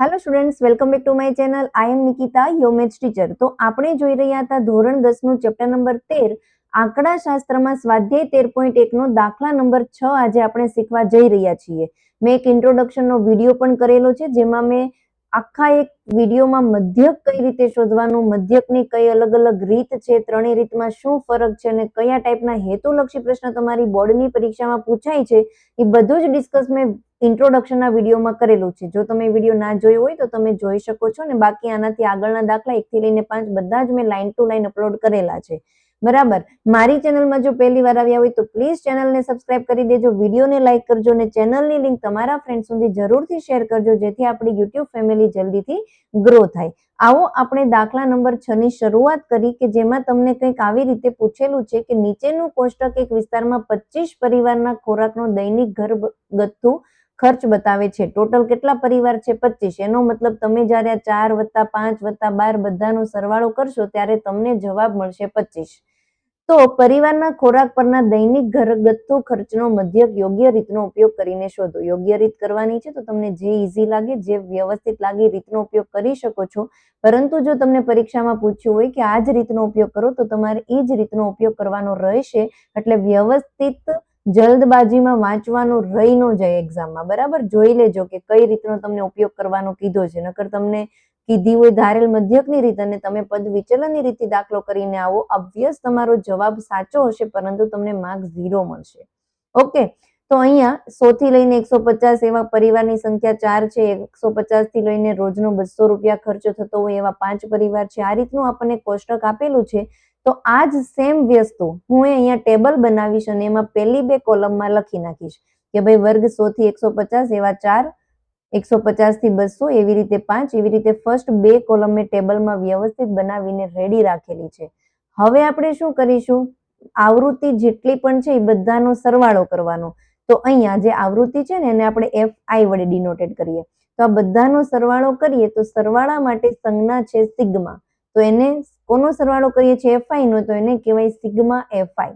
Hello students, welcome back to my channel. I am Nikita, your maths teacher. તો આપણે જોઈ રહ્યા હતા ધોરણ 10 નું ચેપ્ટર નંબર 13 આંકડા શાસ્ત્રમાં સ્વાધ્યાય 13.1 નો દાખલા નંબર 6 આજે આપણે શીખવા જઈ રહ્યા છીએ. મેં એક ઇન્ટ્રોડક્શનનો વિડીયો પણ કરેલો છે, જેમાં મેં આખા એક વિડીયોમાં મધ્યક કઈ રીતે શોધવાનું, મધ્યકની કઈ અલગ અલગ રીત છે, ત્રણેય રીતમાં શું ફરક છે અને કયા ટાઈપના હેતુલક્ષી પ્રશ્ન તમારી બોર્ડની પરીક્ષામાં પૂછાય છે, એ બધું જ ડિસ્કસ મેં ઇન્ટ્રોડક્શનના વિડીયોમાં કરેલું છે. જો તમે વિડીયો ના જોયો હોય તો તમે જોઈ શકો છો. અને બાકી આનાથી આગળના દાખલા 1 થી લઈને 5 બધા જ મેં લાઈન ટુ લાઈન અપલોડ કરેલા છે. બરાબર. મારી ચેનલમાં જો પહેલી વાર આવ્યા હોય તો પ્લીઝ ચેનલને સબસ્ક્રાઇબ કરી દેજો, વિડીયોને લાઈક કરજો અને ચેનલની લિંક તમારા ફ્રેન્ડ સુધી જરૂરથી શેર કરજો, જેથી આપણી યુટ્યુબ ફેમિલી જલ્દીથી ગ્રો થાય. આવો આપણે દાખલા નંબર 6 ની શરૂઆત કરી, કે જેમાં તમને કંઈક આવી રીતે પૂછેલું છે કે નીચેનું કોષ્ટક એક વિસ્તારમાં 25 પરિવારના ખોરાકનો દૈનિક ઘરગથ્થુ ખર્ચ બતાવે છે. ટોટલ કેટલા પરિવાર છે? 25. એનો મતલબ તમે જ્યારે 4 + 5 + 12 બધાનો સરવાળો કરશો ત્યારે તમને જવાબ મળશે 25. તો પરિવારના ખોરાક પરના દૈનિક ઘરગથ્થુ ખર્ચનો મધ્યક યોગ્ય રીતનો ઉપયોગ કરીને શોધો. યોગ્ય રીત કરવાની છે તો તમને જે ઈઝી લાગે, જે વ્યવસ્થિત લાગે રીતનો ઉપયોગ કરી શકો છો. પરંતુ જો તમને પરીક્ષામાં પૂછ્યું હોય કે આ જ રીતનો ઉપયોગ કરો, તો તમારે એ જ રીતનો ઉપયોગ કરવાનો રહેશે. એટલે વ્યવસ્થિત જલ્દબાજીમાં વાંચવાનું રહી ન જાય એક્ઝામમાં. બરાબર, જોઈ લેજો કે કઈ રીતનો તમને ઉપયોગ કરવાનો કીધો છે. નકર તમને કીધી હોય ધારેલ મધ્યકની રીત અને તમે પદ વિચલનની રીતે દાખલો કરીને આવો, ઓબ્વિયસ તમારો જવાબ સાચો હશે, પરંતુ તમને માર્ક્સ 0 મળશે. ઓકે, તો અહીંયા 100 થી લઈને 150 એવા પરિવારની સંખ્યા 4 છે. 150 થી લઈને રોજનો 200 રૂપિયા ખર્ચો થતો હોય એવા 5 પરિવાર છે. આ રીતનું આપણને કોષ્ટક આપેલું છે. તો આ જ સેમ વસ્તુ હું અહીંયા ટેબલ બનાવીશ અને એમાં પહેલી 2 કોલમમાં લખી નાખીશ કે ભાઈ વર્ગ 100 થી 150 એવા 4, 150 થી 200 એવી રીતે 5, એવી રીતે ફર્સ્ટ 2 કોલમ મેં ટેબલમાં વ્યવસ્થિત બનાવીને રેડી રાખેલી છે. હવે આપણે શું કરીશું? આવૃત્તિ જેટલી પણ છે એ બધાનો સરવાળો કરવાનો. તો અહીંયા જે આવૃત્તિ છે ને એને આપણે FI વડે ડિનોટેડ કરીએ. તો આ બધાનો સરવાળો કરીએ તો સરવાળા માટે સંજ્ઞા છે સિગ્મા. તો એને કોનો સરવાળો કરીએ છીએ? FI નો, તો એને કહેવાય સિગ્મા FI.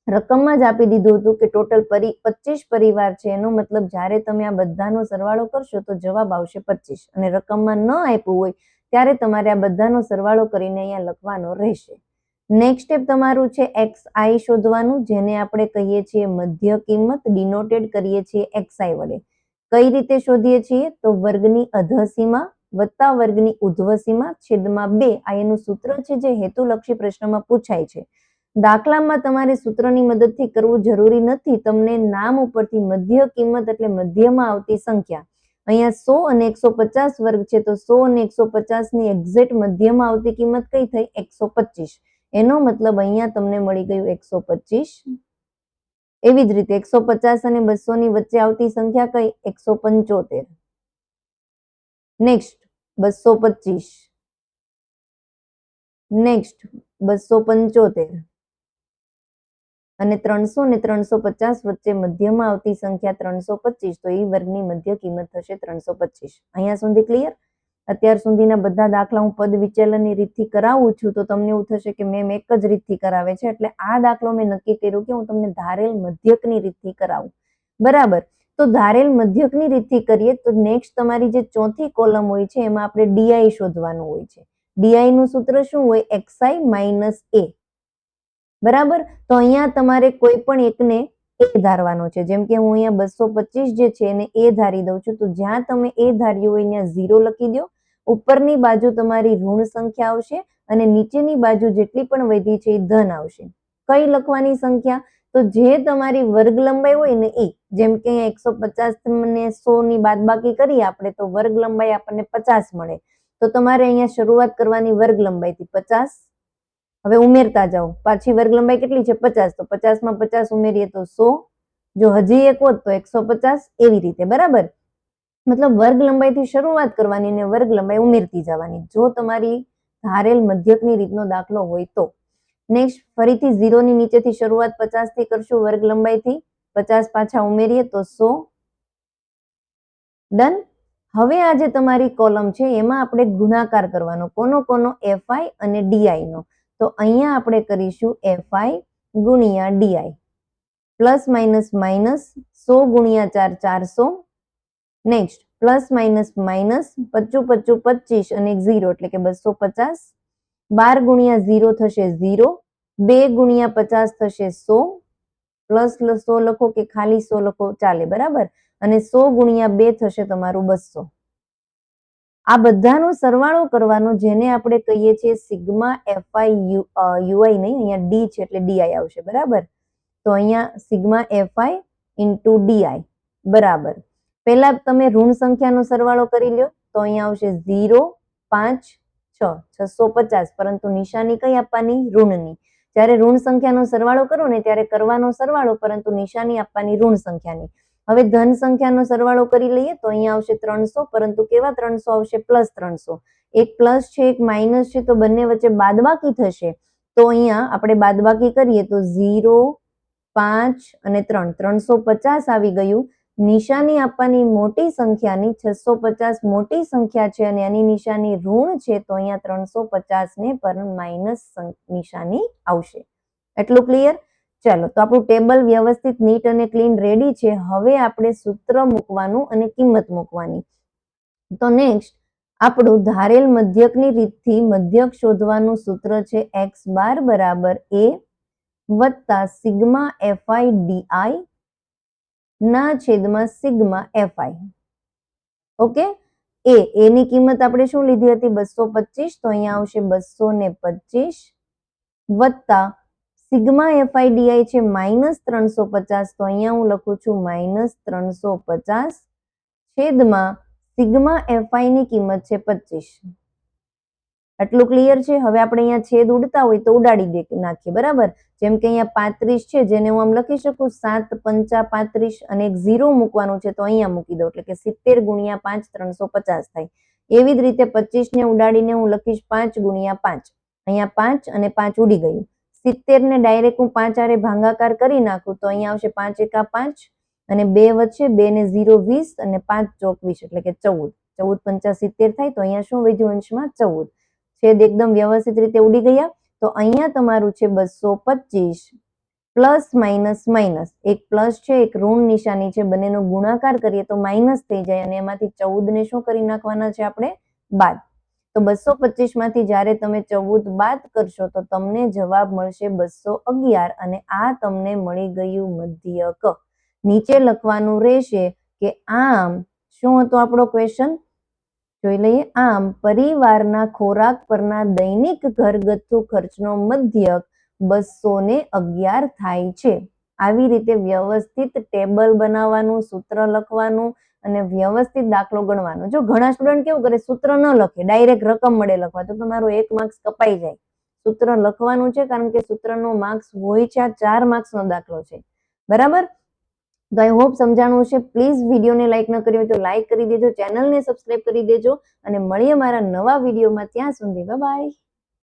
રકમમાં જ આપી દીધું હતું કે ટોટલ 25 પરિવાર છે. એનો મતલબ જ્યારે તમે આ બધાનો સરવાળો કરશો તો જવાબ આવશે 25. અને રકમમાં ન આપ્યું હોય ત્યારે તમારે આ બધાનો સરવાળો કરીને અહીંયા લખવાનો રહેશે. નેક્સ્ટ સ્ટેપ તમારું છે XI શોધવાનું, જેને આપણે કહીએ છીએ મધ્ય કિંમત, ડિનોટેડ કરીએ છીએ XI વડે. કઈ રીતે શોધીએ છીએ? તો વર્ગની અધસીમા વત્તા વર્ગની ઉર્ધ્વસીમા છેદમાં 2. આ એનું સૂત્ર છે જે હેતુલક્ષી પ્રશ્નમાં પૂછાય છે. દાખલામાં તમારે સૂત્રની મદદથી કરવું જરૂરી નથી. તમને નામ ઉપરથી મધ્ય કિંમત એટલે મધ્યમાં આવતી સંખ્યા. અહીંયા 100 અને 150 વર્ગ છે, તો 100 અને 150 ની એક્ઝેક્ટ મધ્યમાં આવતી કિંમત કઈ થઈ? 125. એનો મતલબ અહીંયા તમને મળી ગયું 125. એવી જ રીતે 150 અને 200 ની વચ્ચે આવતી સંખ્યા કઈ? 175. નેક્સ્ટ 225. નેક્સ્ટ 275. અને 300 ને 350 વચ્ચે મધ્યમાં આવતી સંખ્યા 325. તો એ વર્ગની મધ્ય કિંમત થશે 325. અહીંયા સુધી ક્લિયર? અત્યાર સુધીના બધા દાખલા હું પદ વિચલનની રીતથી કરાવું છું, તો તમને એવું થશે કે મેમ એક જ રીતથી કરાવે છે. એટલે આ દાખલો મેં નક્કી કર્યું કે હું તમને ધારેલ મધ્યકની રીતથી કરાવું. બરાબર. તો ધારેલ મધ્યકની રીતથી કરીએ તો નેક્સ્ટ તમારી જે ચોથી કોલમ હોય છે એમાં આપણે DI શોધવાનું હોય છે. DI નું સૂત્ર શું હોય? XI - A. બરાબર. તો અહીંયા તમારે કોઈ પણ એકને A ધારવાનો છે. જેમ કે હું અહીંયા 225 જે છે એને A ધારી દઉં છું. તો જ્યાં તમે A ધાર્યું હોય ત્યાં 0 લખી દો. ઉપરની બાજુ તમારી ઋણ સંખ્યા આવશે અને નીચેની બાજુ જેટલી પણ વધી છે એ ધન આવશે. કઈ લખવાની સંખ્યા? તો જે તમારી વર્ગ લંબાઈ હોય ને એ. જેમ કે 150 ને 100 ની બાદબાકી કરીએ આપણે તો વર્ગ લંબાઈ આપણને 50 મળે. તો તમારે અહીંયા શરૂઆત કરવાની વર્ગ લંબાઈથી 50. હવે ઉમેરતા જાઓ. પાછી વર્ગ લંબાઈ કેટલી છે? 50. તો 50 માં 50 ઉમેરીએ તો 100. જો હજી એક હોત તો 150. એવી રીતે. બરાબર. મતલબ વર્ગ લંબાઈથી શરૂઆત કરવાની અને વર્ગ લંબાઈ ઉમેરતી જવાની, જો તમારી ધારેલ મધ્યકની રીતનો દાખલો હોય તો. નેક્સ્ટ ફરીથી 0 ની નીચેથી શરૂઆત 50 થી કરશું વર્ગ લંબાઈથી. 50 પાછા ઉમેરીએ તો 100. ડન. હવે આ જે તમારી કોલમ છે એમાં આપણે ગુણાકાર કરવાનો. કોનો? FI અને DI નો. તો અહીંયા આપણે કરીશું FI ગુણ્યા DI. પ્લસ માઇનસ માઇનસ 100 ગુણ્યા 4 400. નેક્સ્ટ પ્લસ માઇનસ માઇનસ, 25 25 25 અને 0 એટલે કે 250. 12 ગુણ્યા 0 થશે 0. 2 ગુણ્યા 50 થશે 100. પ્લસ 100 લખો કે ખાલી 100 લખો ચાલે, બરાબર. અને 100 ગુણ્યા 2 થશે તમારું 200. આ બધાનો સરવાળો કરવાનો, જેને આપણે કહીએ છીએ સિગ્મા એફઆઈ યુઆઈ, નહીં, અહીંયા ડી છે એટલે ડીઆઈ આવશે, બરાબર. તો અહીંયા સિગ્મા એફઆઈ ઇન્ટુ ડીઆઈ બરાબર. પહેલા તમે ઋણ સંખ્યાનો સરવાળો કરી લ્યો તો અહીંયા આવશે 0 5 6 650, પરંતુ નિશાની કઈ આપવાની? ઋણની. જ્યારે ઋણ સંખ્યાનો સરવાળો કરો ને ત્યારે કરવાનો સરવાળો, પરંતુ નિશાની આપવાની ઋણ સંખ્યાની. હવે ધન સંખ્યાનો સરવાળો કરી લઈએ તો અહીંયા આવશે 300, પરંતુ કેવા 300 આવશે? પ્લસ 300. એક પ્લસ છે એક માઇનસ છે તો બંને વચ્ચે બાદબાકી થશે. તો અહીંયા આપણે બાદબાકી કરીએ તો 0 5 અને 3 350 આવી ગયું. નિશાની આપવાની મોટી સંખ્યાની, 650 મોટી સંખ્યા છે અને એની નિશાની ઋણ છે, તો અહીંયા 350 ને પર માઇનસ નિશાની આવશે. એટલું ક્લિયર? ચાલો, તો આપણું ટેબલ વ્યવસ્થિત નીટ અને ક્લીન રેડી છે. હવે આપણે સૂત્ર મૂકવાનું અને કિંમત મૂકવાની. તો નેક્સ્ટ આપણું ધારેલ મધ્યકની રીતથી મધ્યક શોધવાનું સૂત્ર છે x બાર બરાબર a વત્તા સિગ્મા એફઆઈ ડીઆઈ ના છેદમાં સિગ્મા એફઆઈ. ઓકે, એની કિંમત આપણે શું લીધી હતી? 225, તો અહીંયા આવશે 225 વત્તા સિગ્મા એફઆઈ ડીઆઈ છે -350, તો અહીંયા હું લખું છું -350 છેદમાં સિગ્મા એફઆઈ ની કિંમત છે 25. આટલું ક્લિયર છે? હવે આપણે અહીંયા છેદ ઉડતા હોય તો ઉડાડી નાખીએ, બરાબર. જેમ કે અહીંયા 35 છે, જેને હું આમ લખી શકું 7 5 35 અને એક 0 મૂકવાનું છે તો અહીંયા મૂકી દઉં, એટલે કે 70 ગુણ્યા 5 350 થાય. એવી જ રીતે 25 ને ઉડાડીને હું લખીશ 5 ગુણ્યા 5. અહીંયા 5 અને 5 ઉડી ગયું. 70 ને ડાયરેક્ટ હું 5 આરે ભાગાકાર કરી નાખું તો અહીંયા આવશે 5 એકા 5 અને 2 વચ્ચે 2 ને 0 20 અને 5 ચોક 20 એટલે કે 14. 14 પંચા 70 થાય, તો અહીંયા શું વધ્યું અંશમાં? 14. છેદ એકદમ વ્યવસ્થિત રીતે ઉડી ગયા. તો અહીંયા તમારું છે 225 પ્લસ માઇનસ માઇનસ, એક પ્લસ છે એક ઋણ નિશાની છે, બંનેનો ગુણાકાર કરીએ તો માઇનસ થઈ જાય અને એમાંથી 14 ને શું કરી નાખવાના છે આપણે? બાદ. તો 225 માંથી જ્યારે તમે 14 બાદ કરશો તો તમને જવાબ મળશે 211 અને આ તમને મળી ગયું મધ્યક. નીચે લખવાનું રહેશે કે આમ શું હતો આપણો ક્વેશ્ચન? જોઈ લઈએ. આમ પરિવારના ખોરાક પરના દૈનિક ઘરગથ્થુ ખર્ચનો મધ્યક 211 થાય છે. આવી રીતે વ્યવસ્થિત ટેબલ બનાવવાનું, સૂત્ર લખવાનું અને વ્યવસ્થિત દાખલો ગણવાનો. જો ઘણા સ્ટુડન્ટ કેવું કરે, સૂત્ર ન લખે, ડાયરેક્ટ રકમ મળે લખવા, તો તમારો 1 માર્ક્સ કપાઈ જાય. સૂત્ર લખવાનું છે, કારણ કે સૂત્રનો માર્ક્સ હોય છે. આ 4 માર્ક્સનો દાખલો છે, બરાબર. તો આઈ હોપ સમજાણું છે. પ્લીઝ વિડીયોને લાઈક ન કરી હોય તો લાઈક કરી દેજો, ચેનલને સબસ્ક્રાઇબ કરી દેજો અને મળીએ મારા નવા વિડીયોમાં. ત્યાં સુધી બાય બાય.